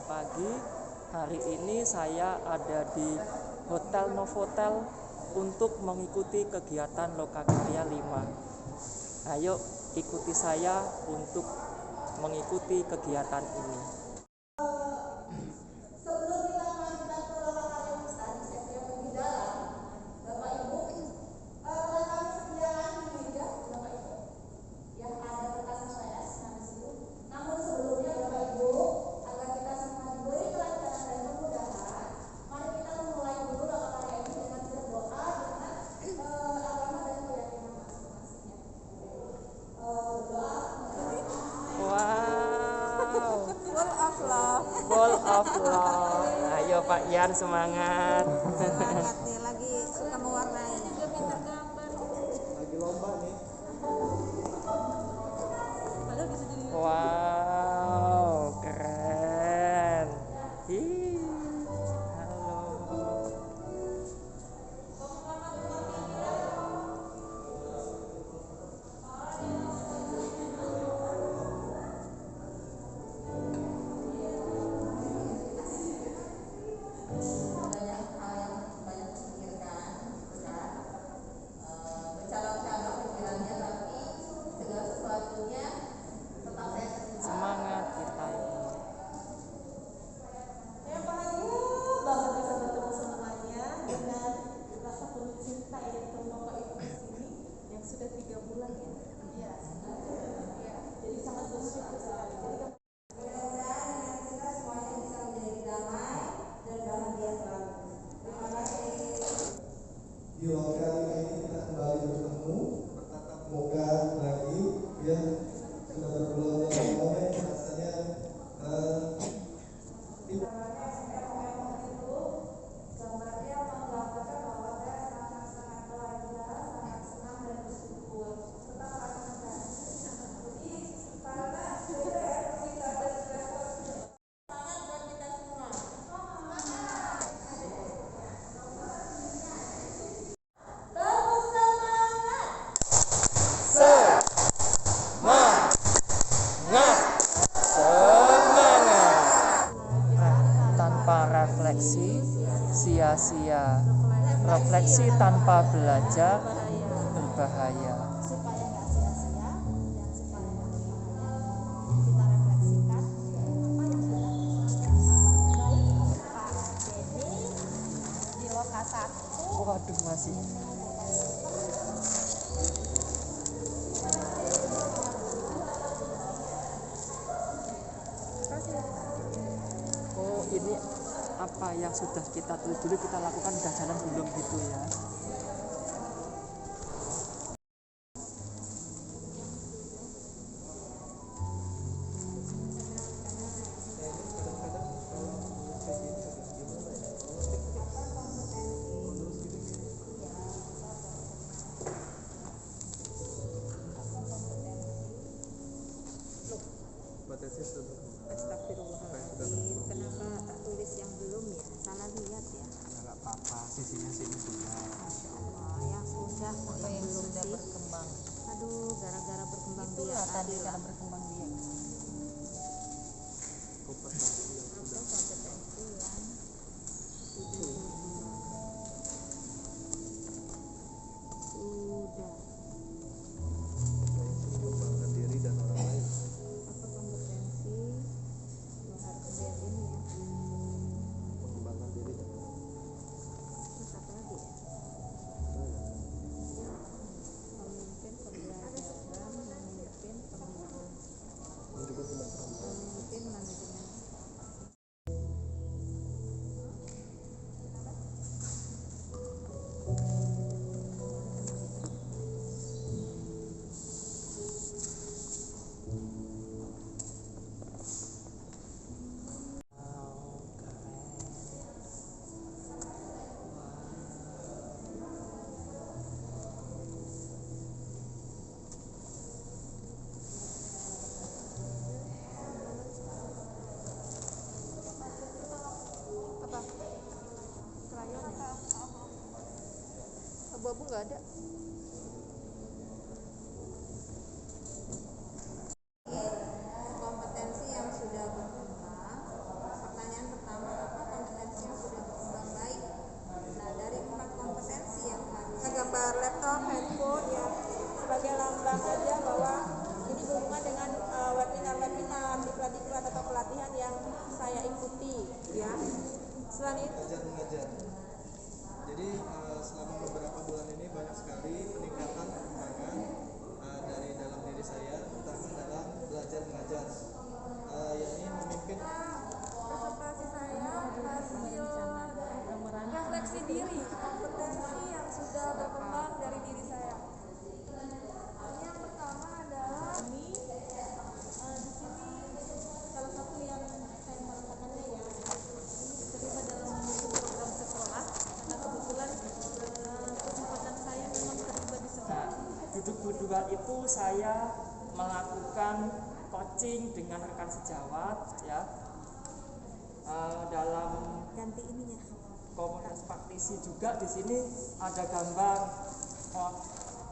pagi. Hari ini saya ada di Hotel Novotel untuk mengikuti kegiatan Lokakarya 5. Ayo ikuti saya untuk mengikuti kegiatan ini. Full of love. Ayo Pak Yan, semangat. Semangat nih, lagi suka mewarnai. Juga pintar gambar. Lagi lomba nih. Padahal bisa jadi. Wow, keren. Ih, halo. Semangat kita ini. Ya bahagia banget bisa bertemu semuanya dengan rasa penuh cinta yang ketemu Bapak Ibu di sini yang sudah 3 bulan ya. Iya. Jadi sangat bersyukur sekali. Mudah-mudahan dengan kita semuanya bisa menjadi damai dan bahagia selalu. Terima kasih. Di lokal ini kita kembali bertemu, bertatap muka lagi, ya sudah berbulan-bulan rasanya Gambarnya menggambarkan bahwa saya sangat bahagia, sangat senang dan bersyukur serta merasakan. Jadi karena beda ya kita dari semangat buat kita semua. Terus semangat. Semangat. Tanpa refleksi, sia-sia. Refleksi tanpa belajar berbahaya. Supaya nggak sia-sia dan supaya kita refleksikan apa yang sudah baik Pak Denny di Loka 1. Waduh, masih. Oh, ini apa yang sudah kita tulis dulu kita lakukan, udah jalan belum gitu ya. Astagfirullahaladzim, kenapa tak tulis yang belum ya? Salah lihat ya. nggak apa-apa, sisinya sini sudah. Masya Allah, yang sudah Apa yang belum sudah sih? berkembang? Aduh, gara-gara berkembang Itulah biak tadi tadi cara lah. berkembang biak. Kompetensi yang Apa sudah. kompetensi yang sudah berkembang? Sudah. Mengembangkan diri dan orang lain. Apa kompetensi yang harus lihat ini ya? Mengembangkan diri dan orang lain. Terus apa lagi ya? Pemimpin pembelajaran, memimpin pengembangan, Manajemen kemajuan. pemimpin manajemen. Apa? Krayon ya? Abu-abu nggak ada. Kompetensi yang sudah berkembang akan Ya. Selain itu, belajar mengajar. Jadi selama beberapa bulan ini banyak sekali peningkatan perkembangan dari dalam diri saya, terutama dalam belajar mengajar, yakni memimpin. presentasi saya hasil refleksi diri, kompetensi yang sudah berkembang dari diri saya. Yang pertama adalah di sini salah satu yang saya merasakannya ya, ini terlibat dalam mendukung program sekolah karena kebetulan kesempatan saya memang terlibat di sekolah. Nah, duduk berdua itu saya melakukan coaching dengan rekan sejawat ya, dalam Ganti ininya. komunitas praktisi juga. Di sini ada gambar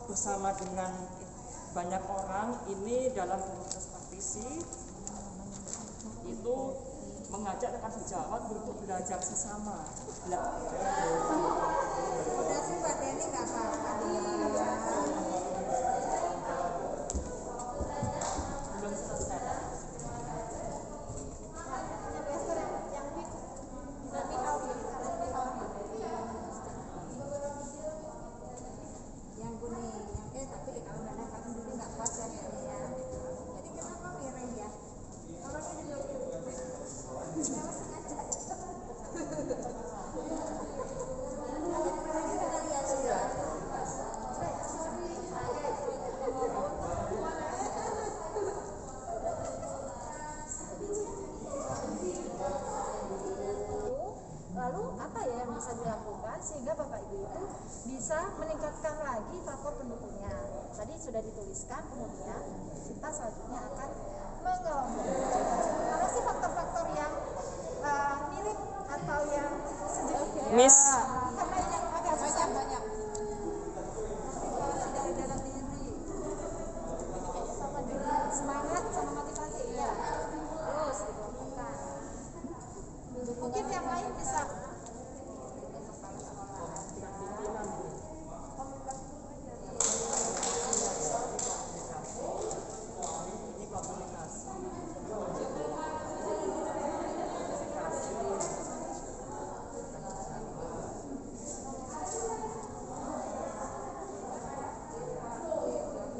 bersama dengan banyak orang. Ini dalam komunitas praktisi itu mengajak rekan sejawat untuk belajar sesama. Udah sih Pak Denny nggak apa-apa. Belum selesai. Yang kuning, yang tapi kalau nggak ada kamu dulu nggak pas ya kayaknya ya. Jadi kenapa miring ya? Orangnya juga kenapa sengaja? Lalu apa ya yang bisa dilakukan sehingga Bapak Ibu itu bisa meningkatkan lagi faktor pendukungnya? Tadi sudah dituliskan, kemudian kita selanjutnya akan mengelompokkan. Mana sih faktor-faktor yang mirip atau yang sejenis? Miss. Karena yang agak susah banyak. Motivasi dari dalam diri. Sama dengan semangat sama motivasi ya. Terus dikelompokkan. Mungkin yang lain bisa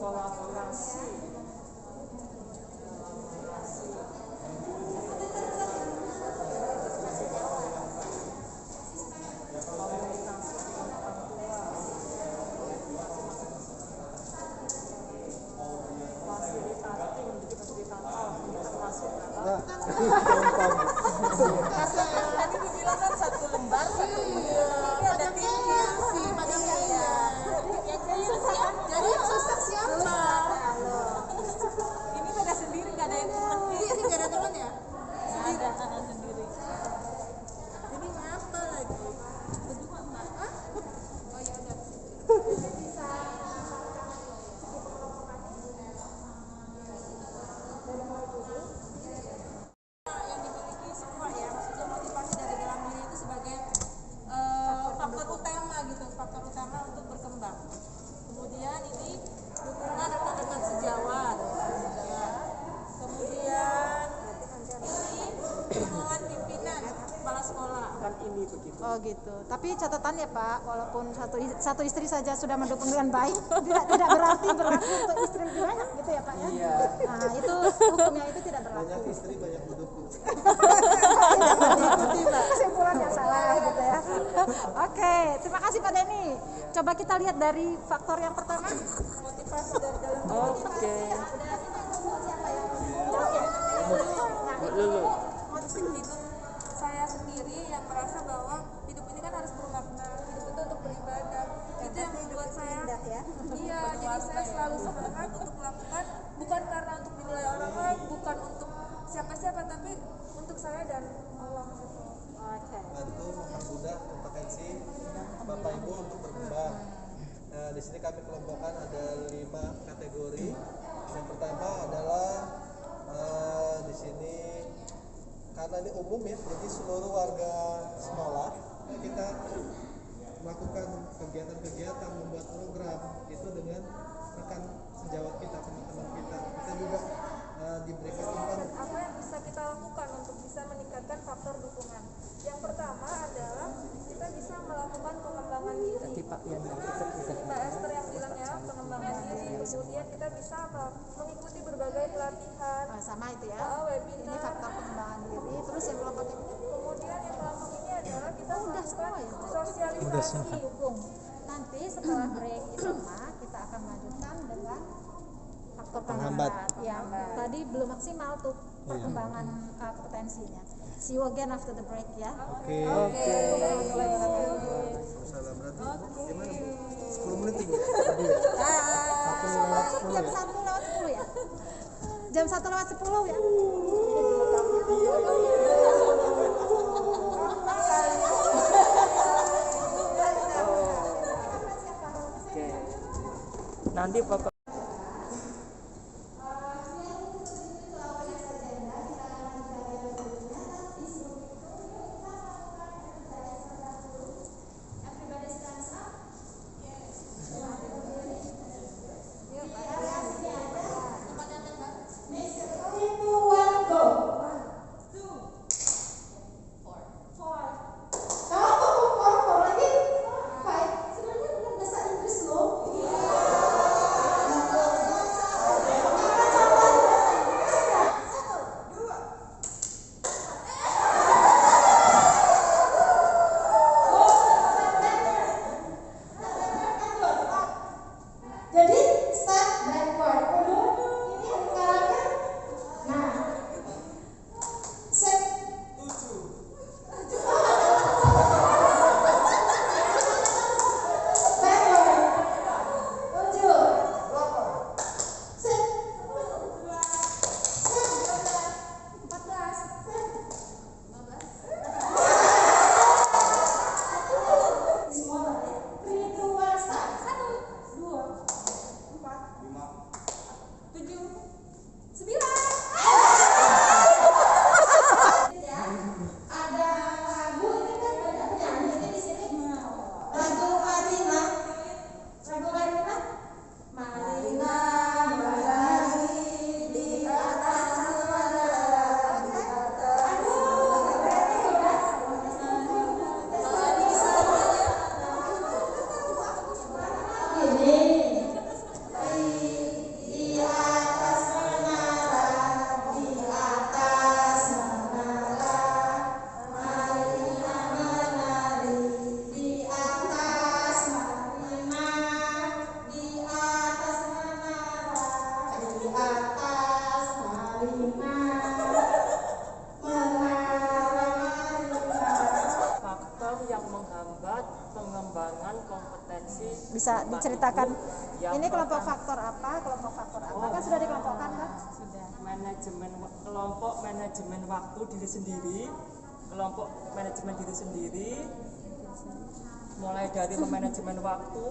Kolaborasi. tadi dibilang kan satu lembar satu ini ada tinggi sih padahal ya. Jadi yang susah siapa? Ini pada sendiri nggak ada yang teman. Ini nggak ada teman ya? Sendiri. Ada sendiri. Ini apa lagi? Berdua Mbak? Oh ya udah. Bisa yang dimiliki semua ya, maksudnya motivasi dari dalam diri itu sebagai faktor utama gitu, faktor utama untuk berkembang. Kemudian ini dukungan rekan-rekan sejawat ya. Kemudian ini dukungan pimpinan kepala sekolah. Kan ini begitu. Oh gitu. Tapi catatan ya Pak, walaupun satu istri saja sudah mendukung dengan baik, tidak berarti berlaku untuk istri lebih banyak gitu ya Pak ya. Iya. Nah itu hukumnya itu tidak berlaku. Banyak istri banyak mendukung. Kesimpulan yang salah gitu ya. Oke, terima kasih Pak Denny. Coba kita lihat dari faktor yang pertama. Motivasi dari dalam diri. Oke. Siapa yang Lulu. Hidup saya sendiri yang merasa bahwa hidup ini kan harus bermakna, hidup itu untuk beribadah. Itu yang membuat saya iya, jadi saya selalu semangat untuk melakukan, bukan karena untuk dinilai orang lain, bukan untuk siapa-siapa, tapi untuk saya dan Allah. Bantu mempermudah kompetensi Bapak Ibu untuk berkembang. Nah, di sini kami kelompokkan ada 5 kategori. Yang pertama adalah di sini karena ini umum ya, jadi seluruh warga sekolah kita melakukan kegiatan-kegiatan, membuat program itu dengan rekan sejawat kita, teman-teman kita. Kita juga diberikan umpan. Apa yang bisa kita lakukan untuk bisa meningkatkan faktor dukungan? Pak yang kita sudah Mbak Esther yang bilang ya, pengembangan diri, kemudian kita bisa mengikuti berbagai pelatihan, Sama itu ya. Ini webinar. faktor pengembangan diri. Terus yang kelompok ini Kemudian yang kelompok ini adalah kita udah semua melakukan ya. sosialisasi. dukung. Nanti setelah break Isma kita akan lanjutkan dengan faktor Penghambat. yang tadi belum maksimal tuh perkembangan kompetensinya. See you again after the break ya. Oke. Salam berarti gimana Bu? 10 menit Bu. Tadi ya. Jam 1:10 ya. Jam 1:10 ya. Oke. Nanti Bapak Jadi step backward dulu. Ini sekarangnya. Nah, set 7. Backward 7. Set 14. Semua lah ya. 3, 2, 1, start. 1, 2, 4, 5, 7, 9. Ada lagu ini kan ada penyanyi di sini. Lagu Marina. Lagu Marina. Marina berlari di atas menara di atas. Aduh, berarti udah. Ini. Di atas menara, di atas menara, Marina menari, di atas Marina, di atas menara, di atas Marina, menara Marina. faktor yang menghambat pengembangan kompetensi Bisa Bapak diceritakan Ibu yang ini kelompok pertama. faktor apa, kelompok faktor apa kan sudah dikelompokkan kan? Kelompok manajemen waktu diri sendiri, kelompok manajemen diri sendiri, mulai dari manajemen waktu,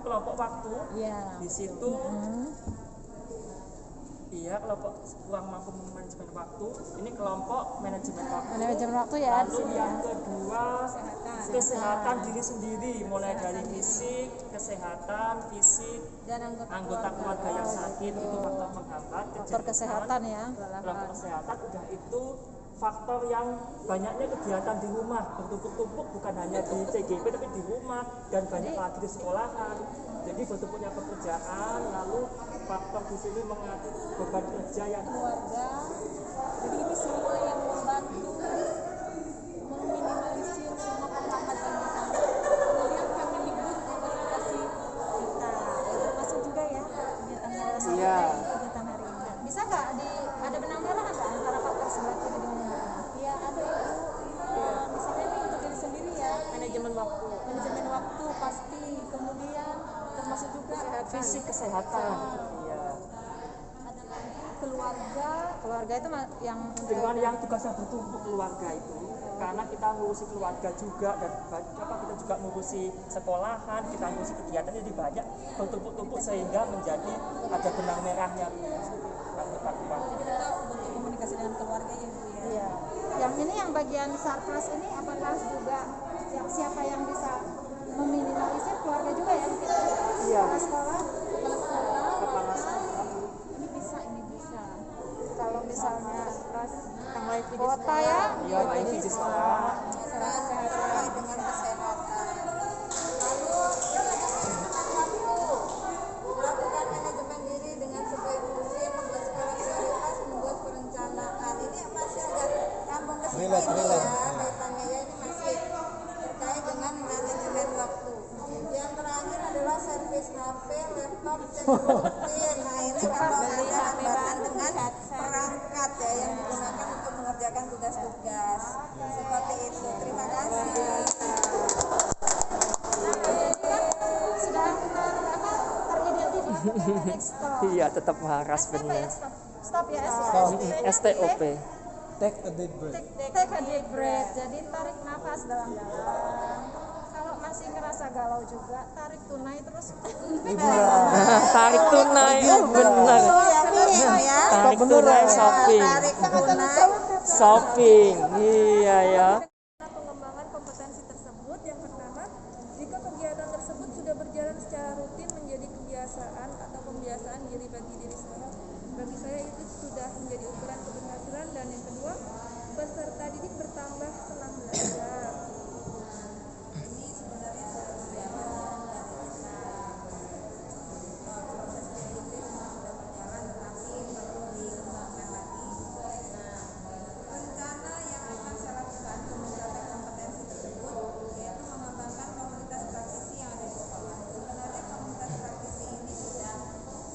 kelompok waktu. Iya. Di situ iya kelompok kurang mampu manajemen waktu. Ini kelompok manajemen waktu. Manajemen waktu ya di Lalu sini ya. yang kedua kesehatan diri sendiri, mulai dari fisik, kesehatan fisik, Dan anggota keluarga yang sakit itu faktor penghambat. Faktor kesehatan ya. Kelompok kesehatan udah itu faktor yang banyaknya kegiatan di rumah bertumpuk-tumpuk, bukan hanya di CGP tapi di rumah dan banyak lagi di sekolahan. Jadi bertumpuknya pekerjaan, lalu faktor di sini mengatur beban kerja yang keluarga. Jadi ini semua yang membantu meminimalisir semua penghambat ini. Kemudian Kemendikbud memfasilitasi kita, termasuk juga ya kegiatan hari ini. Iya. Kegiatan hari ini. Bisa nggak ada benang merah nggak antara faktor sebelah kiri dengan yang kanan? Ya ada Ibu. Misalnya ini untuk diri sendiri ya, manajemen waktu pasti, kemudian termasuk juga fisik kesehatan. Iya. ada lagi keluarga. Keluarga itu yang Dengan yang tugasnya bertumpuk keluarga itu, karena kita ngurusi keluarga juga dan kita juga ngurusi sekolahan, kita ngurusi kegiatan jadi banyak bertumpuk-tumpuk sehingga menjadi ada benang merahnya anggota keluarga. Jadi kita bentuk komunikasi dengan keluarga ya Bu ya. Iya. Yang ini yang bagian sarpras ini apakah juga siapa yang bisa meminimalisir keluarga juga ya? Iya. Kepala sekolah. Kepala sekolah. Ini bisa. Kalau misalnya Mulai kota ya, Iya, ini di sekolah. Dengan kesehatan. relate. Kaitannya ya ini masih terkait dengan manajemen waktu. Yang terakhir adalah servis HP, laptop, cek rutin. Nah ini kalau ada hambatan dengan perangkat ya yang digunakan untuk mengerjakan tugas-tugas seperti itu. Terima kasih. Sudah teridentifikasi stop. Iya, tetap waras Apa ya benar. stop? Stop ya. STOP. Take a deep breath. Take a deep breath. Jadi tarik nafas dalam-dalam. Kalau masih ngerasa galau juga, tarik tunai terus. Tarik tunai, oh benar. Ya. Tarik tunai shopping. Tarik tunai. Shopping, iya ya. Pengembangan kompetensi tersebut yang pertama, jika kegiatan tersebut sudah berjalan secara rutin menjadi kebiasaan atau pembiasaan diri bagi diri saya itu sudah menjadi ukuran keberhasilan. Dan yang kedua, peserta didik bertambah senang belajar. Ini sebenarnya seharusnya dari kita proses disiplin sudah berjalan tetapi perlu dikembangkan lagi. Nah, rencana yang akan saya lakukan untuk mencapai kompetensi tersebut yaitu mengembangkan komunitas praktisi yang ada di sekolah. Sebenarnya komunitas praktisi ini sudah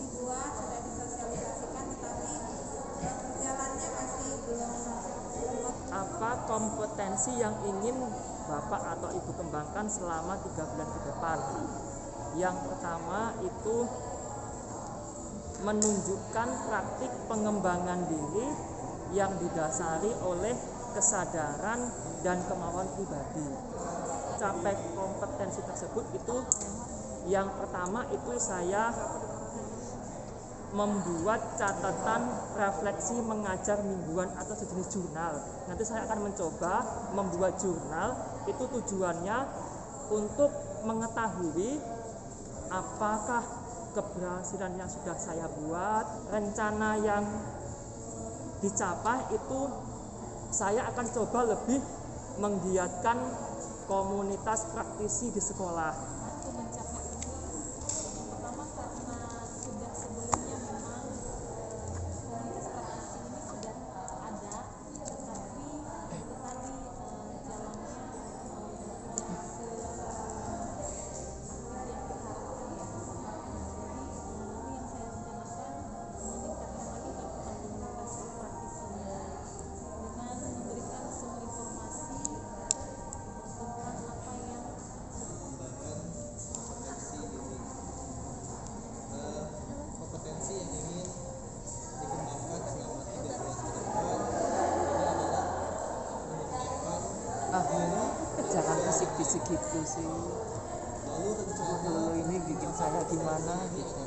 dibuat, sudah disosialisasikan, tetapi berjalannya masih belum Apa kompetensi yang ingin Bapak atau Ibu kembangkan selama 3 bulan ke depan? Yang pertama itu menunjukkan praktik pengembangan diri yang didasari oleh kesadaran dan kemauan pribadi. Capai kompetensi tersebut itu yang pertama itu saya membuat catatan refleksi mengajar mingguan atau sejenis jurnal. Nanti saya akan mencoba membuat jurnal, itu tujuannya untuk mengetahui apakah keberhasilan yang sudah saya buat, rencana yang dicapai itu saya akan coba lebih menggiatkan komunitas praktisi di sekolah. Aku mencapai ini yang pertama karena sudah sebelumnya memang komunitas praktisi ini sudah ada, tetapi itu tadi jalannya tidak seaktif yang kita harapkan ya. Jadi nanti yang saya rencanakan meningkatkan lagi cakupan komunitas praktisinya dengan memberikan semua informasi tentang apa yang Kompetensi yang ingin dikembangkan selama 3 bulan ke depan ini adalah menyiapkan Jangan bisik-bisik gitu sih. lalu rencana Ini bikin saya gimana gitu.